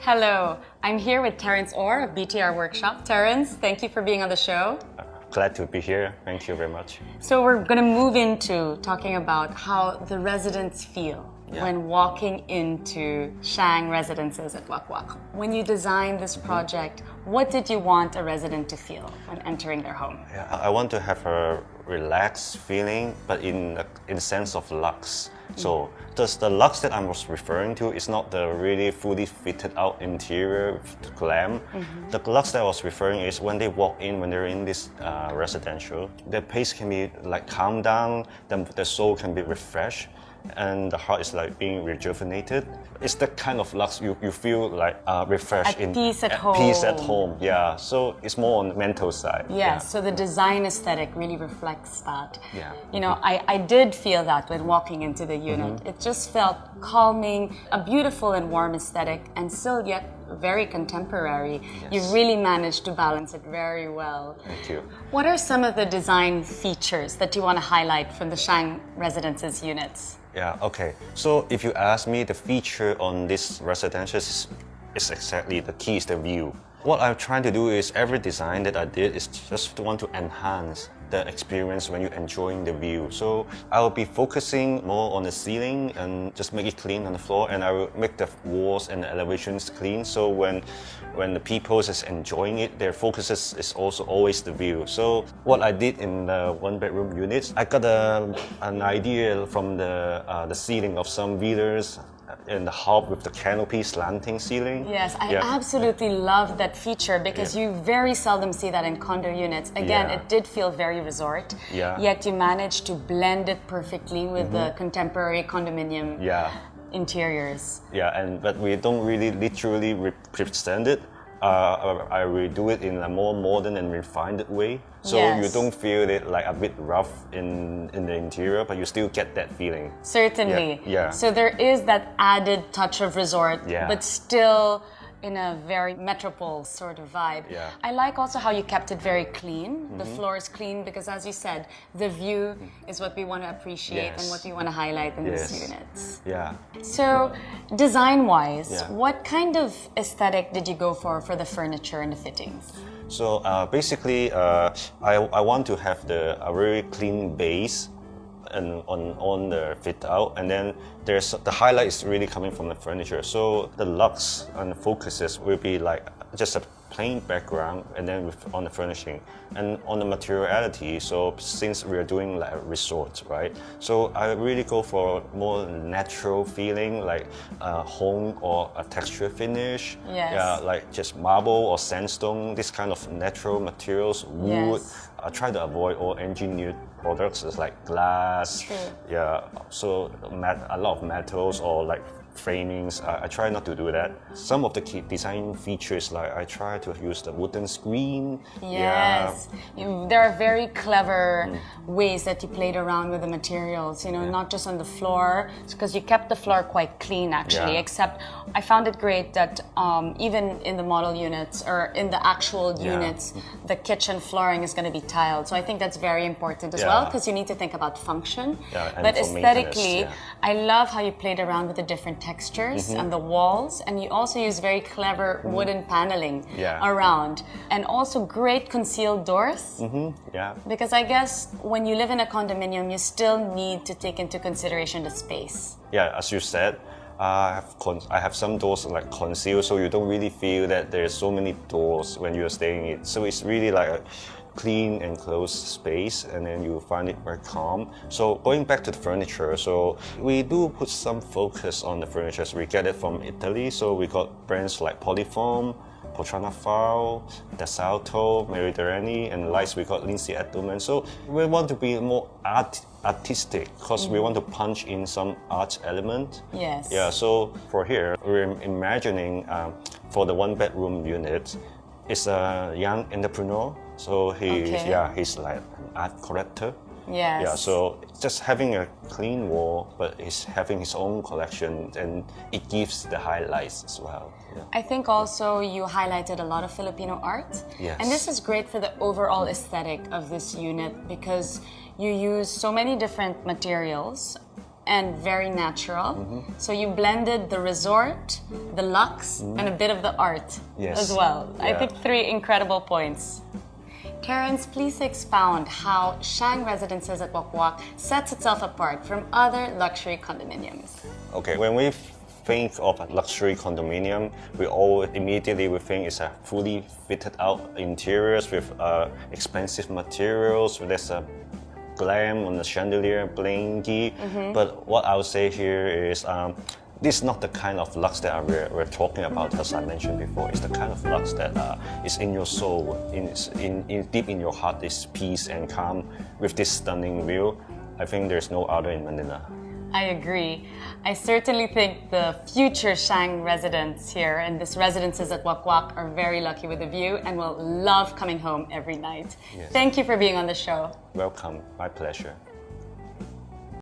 Hello, I'm here with Terrence Orr of BTR Workshop. Terrence, thank you for being on the show. Glad to be here. Thank you very much. So we're going to move into talking about how the residents feel when walking into Shang Residences at Wack Wack. When you designed this project, what did you want a resident to feel when entering their home? Yeah, I want to have a relaxed feeling, but in the sense of luxe. So the luxe that I was referring to is not the really fully fitted out interior with glam. The luxe that I was referring is when they walk in, when they're in this residential, their pace can be like calmed down, then the soul can be refreshed, and the heart is like being rejuvenated. It's the kind of luxe you feel like refreshed At peace at home. Peace at home, yeah. So it's more on the mental side. Yes, so the design aesthetic really reflects that. Yeah. You know, I did feel that when walking into the unit. It just felt calming, a beautiful and warm aesthetic, and still yet very contemporary. Yes. You really managed to balance it very well. Thank you. What are some of the design features that you want to highlight from the Shang Residences units? Yeah, okay. So if you ask me, the feature on this residential is exactly the key is the view. What I'm trying to do is every design that I did is just to want to enhance the experience when you're enjoying the view. So I will be focusing more on the ceiling and just make it clean on the floor, and I will make the walls and the elevations clean. So when the people is enjoying it, their focus is also always the view. So what I did in the one-bedroom units, I got an idea from the ceiling of some villas in the hub with the canopy slanting ceiling. Yes, I absolutely love that feature because you very seldom see that in condo units. Again, it did feel very resort, yet you managed to blend it perfectly with the contemporary condominium interiors. Yeah, but we don't really literally represent it. I will do it in a more modern and refined way. So you don't feel it like a bit rough in the interior, but you still get that feeling. Certainly. Yeah. So there is that added touch of resort, but still in a very metropole sort of vibe. Yeah. I like also how you kept it very clean. The floor is clean because, as you said, the view is what we want to appreciate and what we want to highlight in these units. Yeah. So, design-wise, what kind of aesthetic did you go for the furniture and the fittings? So basically, I want to have a very clean base and on the fit out, and then there's the highlight is really coming from the furniture. So the luxe and the focuses will be like just a plain background, and then on the furnishing and on the materiality. So since we are doing like a resort, right? So I really go for more natural feeling, like home or a texture finish. Yes. Yeah, like just marble or sandstone. This kind of natural materials, wood. Yes. I try to avoid all engineered products, it's like glass. True. Yeah, so a lot of metals or like framings. I try not to do that. Some of the key design features, like I try to use the wooden screen. Yes, there are very clever ways that you played around with the materials, you know, not just on the floor, because you kept the floor quite clean actually, except I found it great that even in the model units or in the actual units, the kitchen flooring is going to be tiled. So I think that's very important as well, because you need to think about function. But aesthetically, I love how you played around with the different textures and the walls, and you also use very clever wooden paneling around, and also great concealed doors. Because I guess when you live in a condominium, you still need to take into consideration the space. Yeah, as you said, I have some doors like concealed, so you don't really feel that there's so many doors when you're staying in it. So it's really like a clean and closed space, and then you find it very calm. So going back to the furniture, so we do put some focus on the furniture. So we get it from Italy, so we got brands like Polyform, Potranafal, D'Assalto, Meridiani, and lights we got Lindsay Edelman. So we want to be more artistic because we want to punch in some art element. Yes. Yeah, so for here, we're imagining for the one-bedroom unit, it's a young entrepreneur. So he's like an art collector. Yes. Yeah, so just having a clean wall, but he's having his own collection, and it gives the highlights as well. Yeah. I think also you highlighted a lot of Filipino art. Yes. And this is great for the overall aesthetic of this unit because you use so many different materials and very natural. So you blended the resort, the luxe, and a bit of the art as well. I think 3 incredible points. Terrence, please expound how Shang Residences at Wack Wack sets itself apart from other luxury condominiums. Okay, when we think of a luxury condominium, we all immediately think it's a fully fitted out interiors with expensive materials. There's a glam on the chandelier, blinky. But what I would say here is this is not the kind of luxe that we're talking about, as I mentioned before. It's the kind of luxe that is in your soul, deep in your heart, is peace and calm with this stunning view. I think there's no other in Manila. I agree. I certainly think the future Shang residents here and this residences at Wack Wack are very lucky with the view and will love coming home every night. Yes. Thank you for being on the show. Welcome, my pleasure.